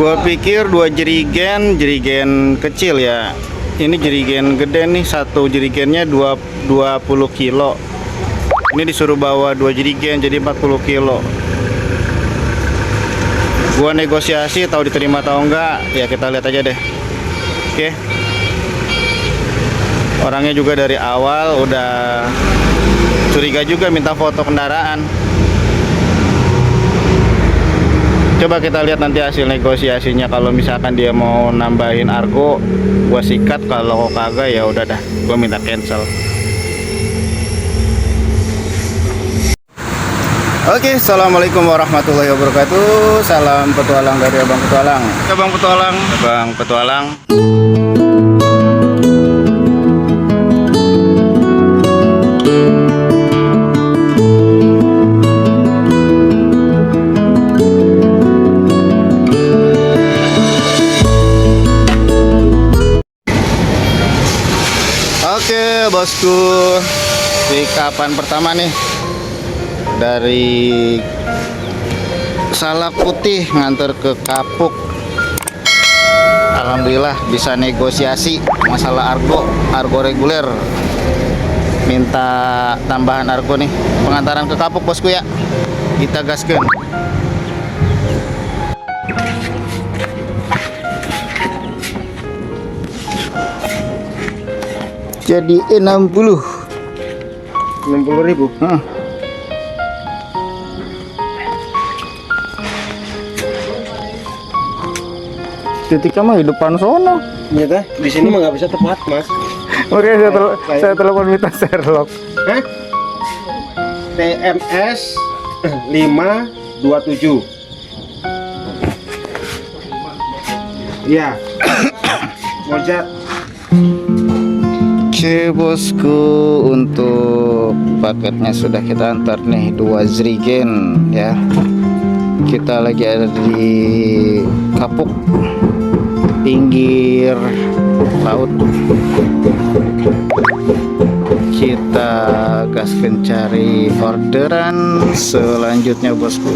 Gua pikir 2 jerigen kecil ya. Ini jerigen gede nih, satu jerigennya 20 kilo. Ini disuruh bawa 2 jerigen jadi 40 kilo. Gua negosiasi tahu diterima atau enggak, ya kita lihat aja deh. Oke. Orangnya juga dari awal udah curiga juga, minta foto kendaraan. Coba kita lihat nanti hasil negosiasinya. Kalau misalkan dia mau nambahin argo, gua sikat. Kalau kagak ya udah dah, gua minta cancel. Oke, assalamualaikum warahmatullahi wabarakatuh. Salam petualang dari Abang Petualang. Abang Petualang, Abang Petualang. Oke bosku, pikapan pertama nih dari Salak Putih nganter ke Kapuk. Alhamdulillah bisa negosiasi masalah argo reguler. Minta tambahan argo nih, pengantaran ke Kapuk bosku ya. Kita gaskeun. Jadi 60.000. Ketika mah di depan sono. Iya teh, di sini mah nggak bisa tepat, Mas. Oke, saya telepon minta Sherlock. Hah? TMS 527. Iya. Moja. Oke bosku, untuk paketnya sudah kita antar nih 2 jerigen ya. Kita lagi ada di Kapuk, pinggir laut. Kita gaskeun cari orderan selanjutnya bosku.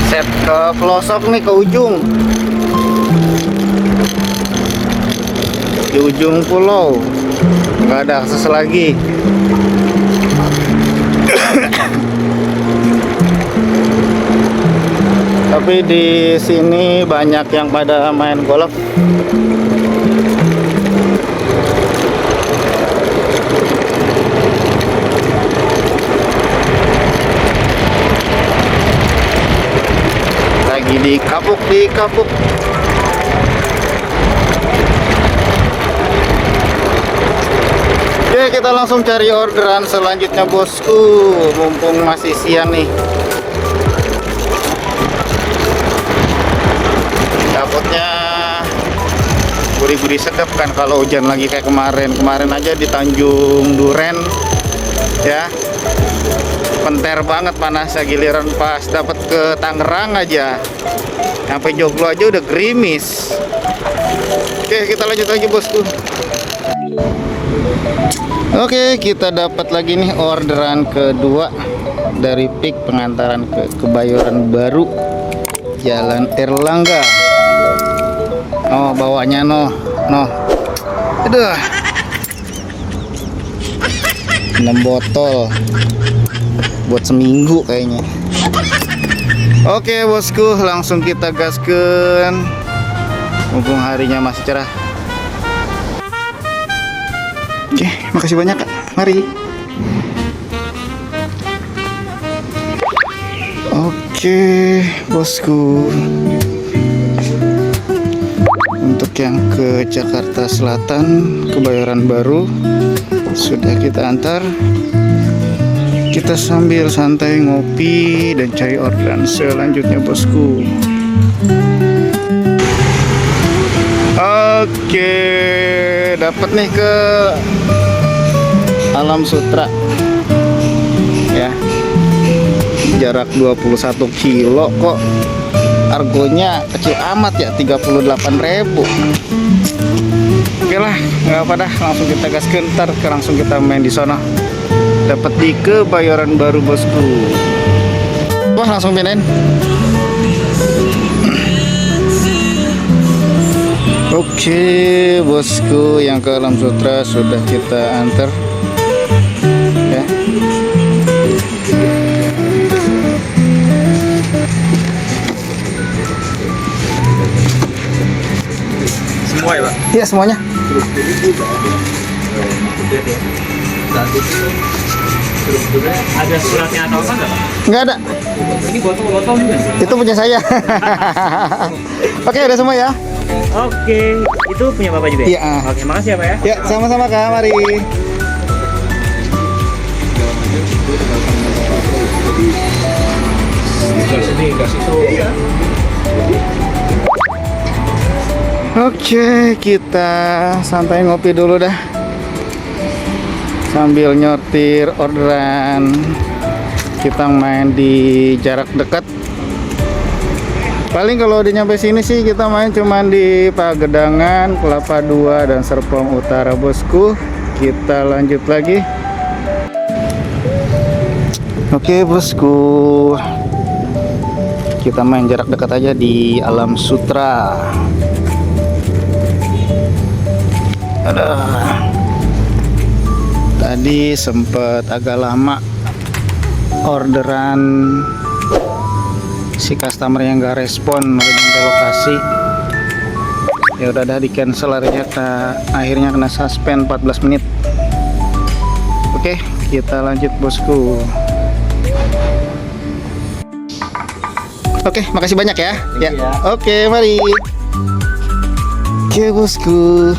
Set ke pelosok nih, ke ujung. Di ujung pulau nggak ada akses lagi. Tapi di sini banyak yang pada main golf. Lagi di Kapuk. Oke, kita langsung cari orderan selanjutnya bosku, mumpung masih siang nih. Takutnya gurih-gurih sedap kan kalau hujan lagi kayak kemarin aja di Tanjung Duren ya, penter banget panasnya. Giliran pas dapat ke Tangerang aja, sampai Joglo aja udah gerimis. Oke, kita lanjut lagi bosku. Oke, kita dapat lagi nih orderan kedua dari PIK, pengantaran ke Kebayoran Baru, Jalan Erlangga. Oh, bawanya noh. Aduh. 6 botol buat seminggu kayaknya. Oke bosku, langsung kita gaskeun. Mumpung harinya masih cerah. Oke, makasih banyak Kak. Mari. Oke, bosku. Untuk yang ke Jakarta Selatan, Kebayoran Baru sudah kita antar. Kita sambil santai ngopi dan cari orderan selanjutnya bosku. Oke, dapat nih ke Alam Sutra ya, jarak 21 kilo kok Harganya kecil amat ya, 38.000. Oke lah, nggak apa dah, langsung kita gaskeun, ntar langsung kita main di sana. Dapat di Kebayoran Baru bosku. Wah, langsung pindahin. Oke bosku, yang ke Alam Sutra sudah kita antar ya. Semua ya, Pak? Iya semuanya. Ada suratnya atau apa nggak, Pak? Nggak ada. Ini botol-botol juga. Itu punya saya. Oke, udah semua ya. Oke, itu punya Bapak juga ya? Iya. Oke, makasih ya Pak ya. Ya, sama-sama Kak, mari. Oke, kita santai ngopi dulu dah. Sambil nyortir orderan. Kita main di jarak dekat. Paling kalau udah nyampe sini sih kita main cuman di Pagedangan, Kelapa II, dan Serpong Utara bosku. Kita lanjut lagi. Oke bosku, kita main jarak dekat aja di Alam Sutra. Ada. Tadi sempet agak lama orderan, si customer yang gak respon ke lokasi. Ya udah dah, di cancel akhirnya kena suspend 14 menit. Oke, kita lanjut bosku. Oke, makasih banyak ya. Ya. Oke, mari. Oke bosku,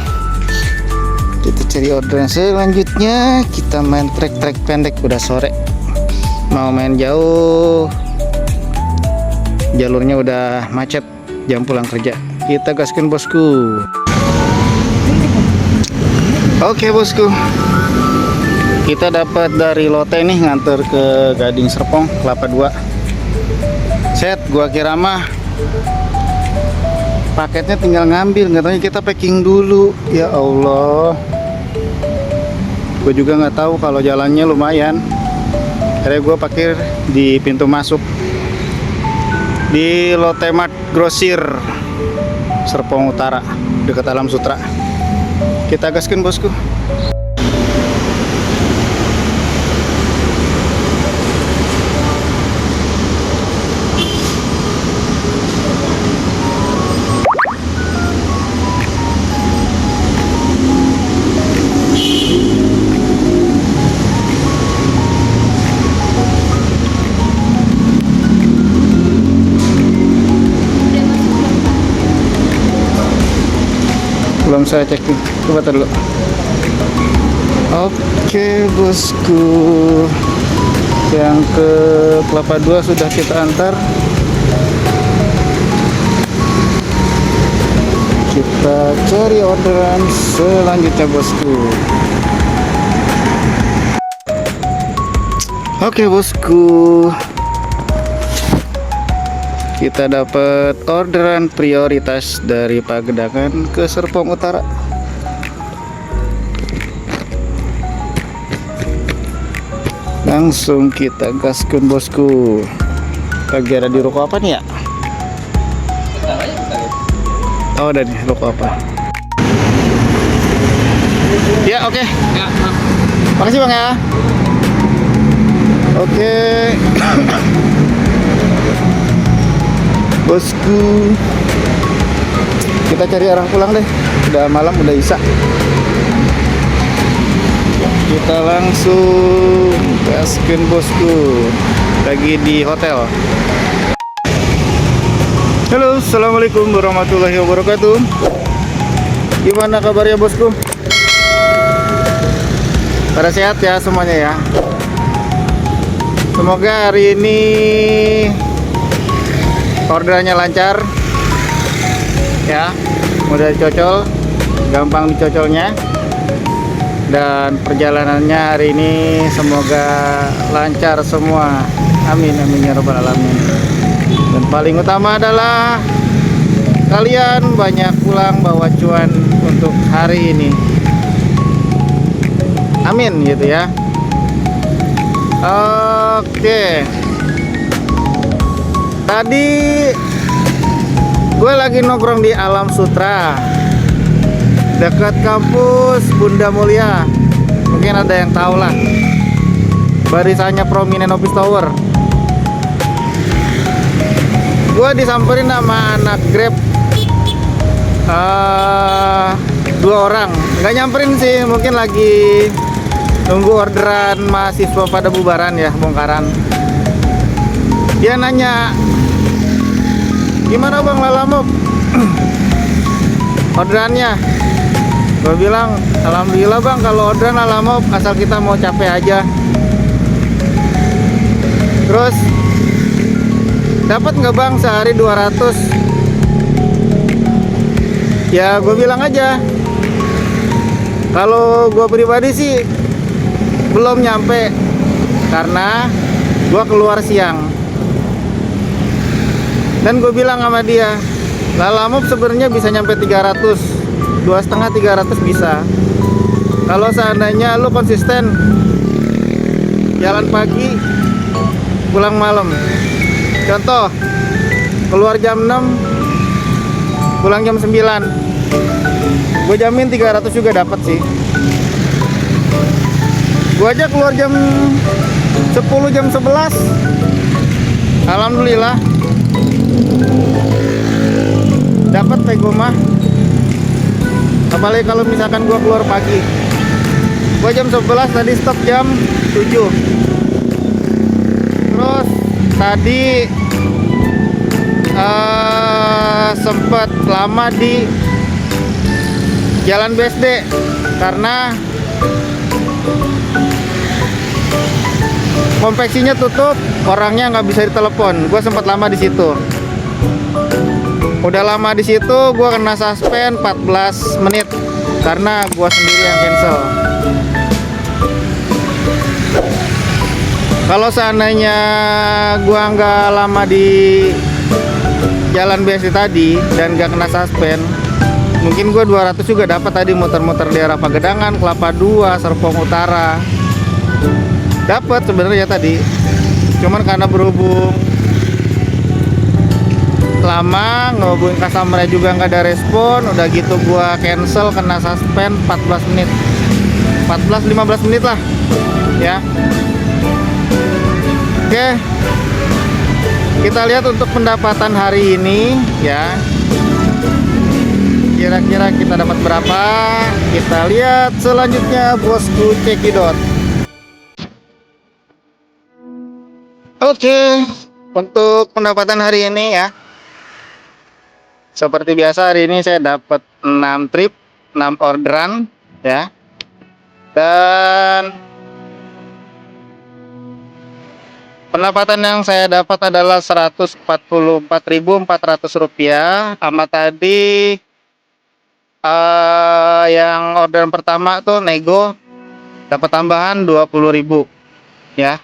kita cari orderan selanjutnya. Kita main trek-trek pendek, udah sore. Mau main jauh, jalurnya udah macet, jam pulang kerja. Kita gaskin bosku. Oke bosku, kita dapat dari Lotte nih, nganter ke Gading Serpong, Kelapa II. Set, gua kira mah paketnya tinggal ngambil, katanya kita packing dulu. Ya Allah, gue juga nggak tahu kalau jalannya lumayan. Akhirnya gue parkir di pintu masuk di Lotte Mart Grosir Serpong Utara, dekat Alam Sutra. Kita gaskin bosku. Belum saya cek, coba dulu. Oke bosku, yang ke Kelapa II sudah kita antar. Kita cari orderan selanjutnya bosku. Oke bosku, kita dapat orderan prioritas dari Pagedangan ke Serpong Utara. Langsung kita gaskan bosku. Lagi ada di ruko apa nih ya? Oh, ada di ruko apa? Ya, oke. Ya, makasih Bang ya. Oke. Bosku, kita cari arah pulang deh, udah malam, udah isya. Kita langsung gaskeun bosku, lagi di hotel. Halo, assalamualaikum warahmatullahi wabarakatuh. Gimana kabarnya bosku? Pada sehat ya semuanya ya. Semoga hari ini orderannya lancar ya, mudah dicocol, gampang dicocolnya, dan perjalanannya hari ini semoga lancar semua. Amin amin ya rabbal alamin. Dan paling utama adalah kalian banyak pulang bawa cuan untuk hari ini. Amin gitu ya. Oke. Tadi gue lagi nongkrong di Alam Sutra, dekat kampus Bunda Mulia. Mungkin ada yang tahu lah, barisannya prominent office tower. Gue disamperin sama anak Grab, 2 orang. Nggak nyamperin sih, mungkin lagi nunggu orderan mahasiswa pada bubaran ya, bongkaran. Dia nanya, gimana bang Lalamop orderannya? Gue bilang, alhamdulillah bang, kalau orderan Lalamop asal kita mau capek aja. Terus, dapat nggak bang sehari 200? Ya gue bilang aja, kalau gue pribadi sih belum nyampe, karena gue keluar siang. Dan gue bilang sama dia, Lalamop sebenarnya bisa nyampe 300, 2,5-300 bisa. Kalau seandainya lu konsisten jalan pagi, pulang malam. Contoh, keluar jam 6, pulang jam 9. Gue jamin 300 juga dapat sih. Gue aja keluar jam 10, jam 11, alhamdulillah dapat pego mah. Apalagi kalau misalkan gue keluar pagi. Gue jam 11 tadi, stop jam 7. Terus tadi sempat lama di Jalan BSD karena konveksinya tutup, orangnya nggak bisa ditelepon. Gue sempat lama di situ. Udah lama di situ, gue kena suspend 14 menit karena gue sendiri yang cancel. Kalau seandainya gua nggak lama di Jalan BSD tadi dan nggak kena suspend, mungkin gua 200 juga dapat tadi, muter-muter daerah Pagedangan, Kelapa II, Serpong Utara. Dapat sebenarnya tadi. Cuman karena berhubung lama ngehubungin customer juga nggak ada respon, udah gitu gua cancel, kena suspend 14 menit. 14-15 menit lah. Ya. Oke, kita lihat untuk pendapatan hari ini ya. Kira-kira kita dapat berapa? Kita lihat selanjutnya, bosku cekidot. Oke, untuk pendapatan hari ini ya. Seperti biasa hari ini saya dapat 6 trip, 6 orderan ya. Dan pendapatan yang saya dapat adalah Rp144.400. Sama tadi yang orderan pertama tuh nego dapat tambahan 20.000 ya.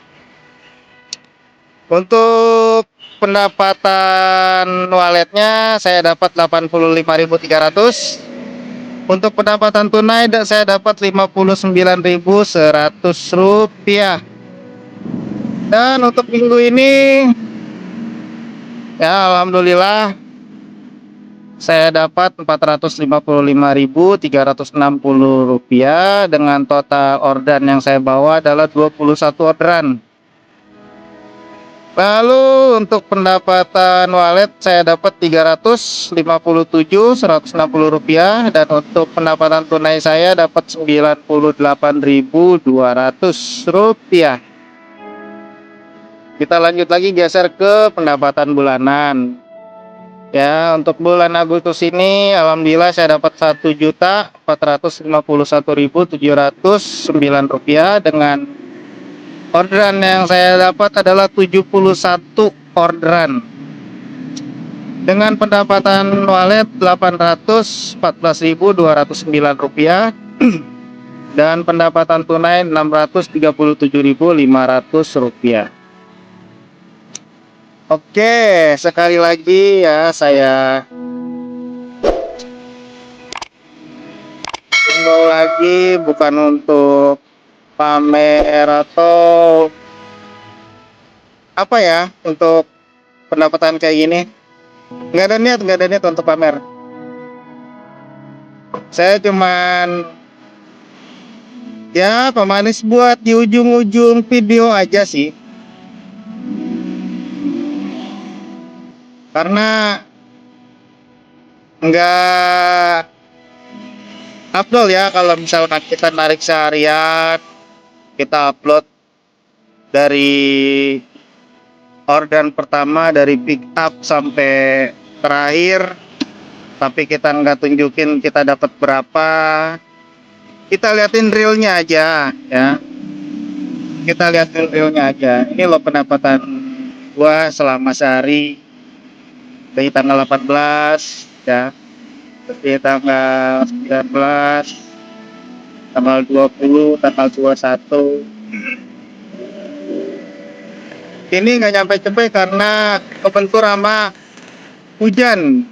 Untuk pendapatan walletnya saya dapat 85.300. Untuk pendapatan tunai saya dapat Rp59.100. Dan untuk minggu ini ya alhamdulillah saya dapat Rp455.360 dengan total orderan yang saya bawa adalah 21 orderan. Lalu untuk pendapatan wallet saya dapat Rp357.160 dan untuk pendapatan tunai saya dapat Rp98.200. Kita lanjut lagi, geser ke pendapatan bulanan. Ya, untuk bulan Agustus ini alhamdulillah saya dapat Rp1.451.709 dengan orderan yang saya dapat adalah 71 orderan. Dengan pendapatan wallet Rp814.209 dan pendapatan tunai Rp637.500. Oke, sekali lagi ya saya himbau lagi, bukan untuk pamer atau apa ya, untuk pendapatan kayak gini. Nggak ada niat untuk pamer. Saya cuman ya pemanis buat di ujung-ujung video aja sih. Karena nggak afdol ya kalau misalkan kita narik seharian, kita upload dari orderan pertama, dari pick up sampai terakhir, tapi kita nggak tunjukin kita dapat berapa. Kita liatin realnya aja ya, kita liatin realnya aja. Ini loh pendapatan gua selama sehari dari tanggal 18 ya, dari tanggal 19, tanggal 20, tanggal 21. Ini nggak nyampe-nyampe karena kebentur sama hujan.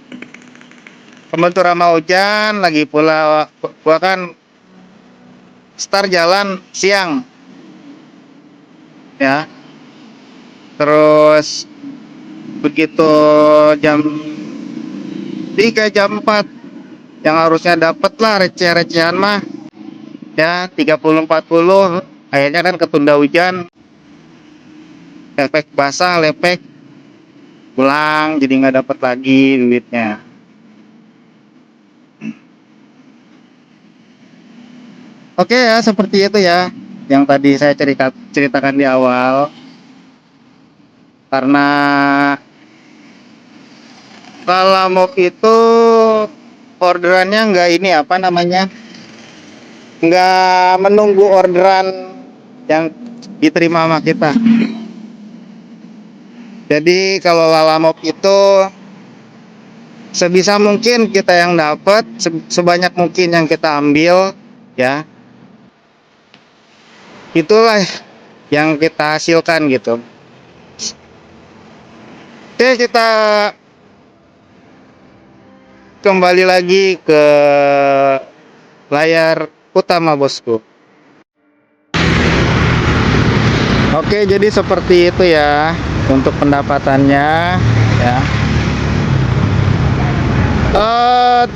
Kebentur sama hujan, lagi pula gua kan start jalan siang ya. Terus begitu jam 3, jam 4 yang harusnya dapet lah receh-recehan mah ya 30-40, akhirnya kan ketunda hujan, lepek basah, lepek pulang, jadi nggak dapet lagi duitnya. Oke ya, seperti itu ya yang tadi saya ceritakan di awal. Karena Lalamove itu orderannya nggak ini apa namanya, nggak menunggu orderan yang diterima sama kita. Jadi kalau Lalamove itu sebisa mungkin kita yang dapat, sebanyak mungkin yang kita ambil ya, itulah yang kita hasilkan gitu. Oke, kita kembali lagi ke layar utama bosku. Oke, jadi seperti itu ya untuk pendapatannya ya.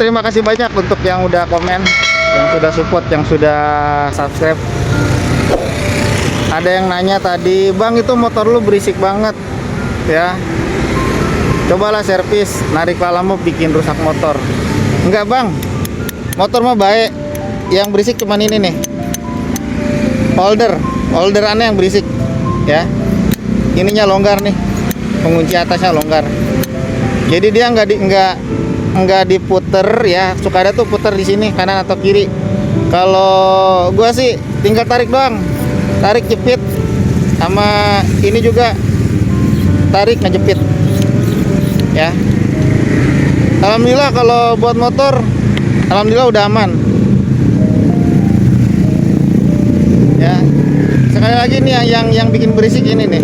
Terima kasih banyak untuk yang udah komen, yang sudah support, yang sudah subscribe. Ada yang nanya tadi, "Bang, itu motor lu berisik banget." Ya. Cobalah servis, narik Lalamove bikin rusak motor. Enggak, Bang. Motor mah baik. Yang berisik cuman ini nih. Holderannya yang berisik, ya. Ininya longgar nih. Pengunci atasnya longgar. Jadi dia nggak diputer ya. Suka ada tuh puter di sini kanan atau kiri. Kalau gua sih tinggal tarik doang. Tarik jepit. Sama ini juga tarik ngejepit. Ya. Alhamdulillah kalau buat motor, alhamdulillah udah aman. Ya. Sekali lagi nih yang bikin berisik ini nih.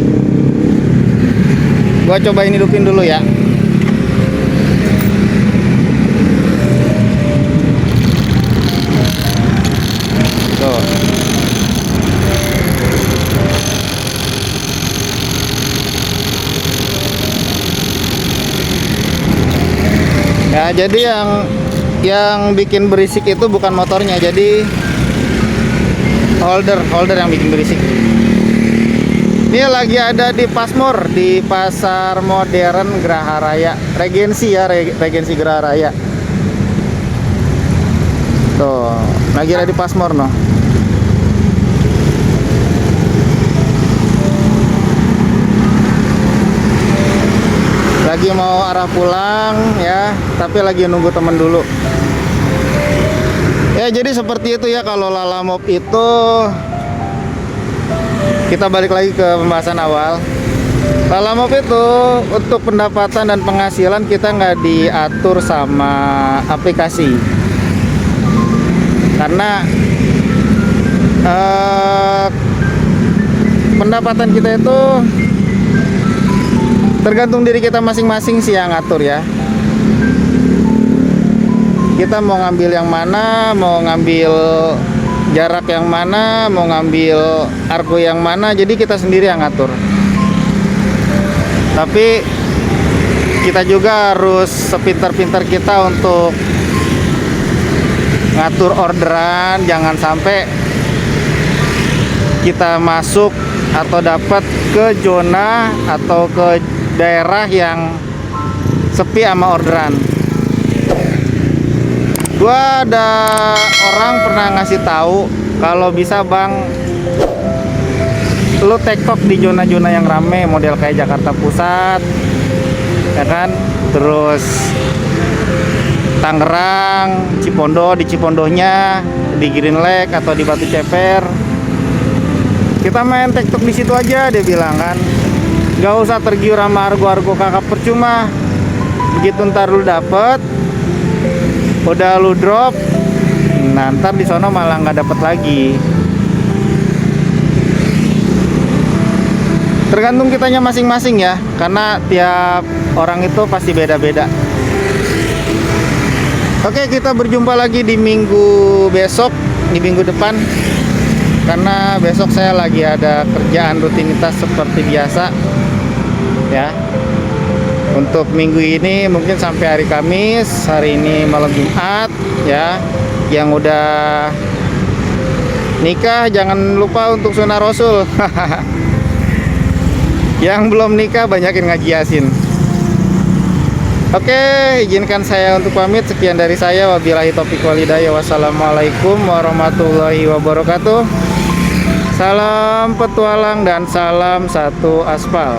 Gua cobain hidupin dulu ya. Tuh. Ya, jadi yang bikin berisik itu bukan motornya, jadi holder yang bikin berisik. Ini lagi ada di Pasmur, di Pasar Modern Geraha Raya, Regensi ya, Regensi Geraha Raya. Tuh, lagi ada di Pasmur noh. Lagi mau arah pulang ya, tapi lagi nunggu temen dulu. Ya, jadi seperti itu ya kalau Lalamove itu. Kita balik lagi ke pembahasan awal. Lalamove itu untuk pendapatan dan penghasilan kita nggak diatur sama aplikasi. Karena pendapatan kita itu Tergantung diri kita masing-masing sih yang ngatur ya. Kita mau ngambil yang mana, mau ngambil jarak yang mana, mau ngambil argo yang mana, jadi kita sendiri yang ngatur. Tapi kita juga harus sepintar-pintar kita untuk ngatur orderan, jangan sampai kita masuk atau dapat ke zona atau ke daerah yang sepi sama orderan. Gua ada orang pernah ngasih tahu kalau bisa bang, lu tektok di zona-zona yang rame, model kayak Jakarta Pusat, ya kan? Terus Tangerang, Cipondo, di Cipondonya, di Green Lake atau di Batu Ceper. Kita main tektok di situ aja, dia bilang kan. Gak usah tergiur sama argo-argo kakak percuma. Begitu ntar lu dapet, udah lu drop, nah ntar di sono malah nggak dapet lagi. Tergantung kitanya masing-masing ya, karena tiap orang itu pasti beda-beda. Oke, kita berjumpa lagi di minggu besok, di minggu depan, karena besok saya lagi ada kerjaan rutinitas seperti biasa ya. Untuk minggu ini mungkin sampai hari Kamis, hari ini malam Jumat ya. Yang udah nikah jangan lupa untuk sunah Rasul. Yang belum nikah banyakin ngaji Yasin. Oke, izinkan saya untuk pamit. Sekian dari saya. Wabillahi taufiq wal hidayah. Wassalamualaikum warahmatullahi wabarakatuh. Salam petualang dan salam satu aspal.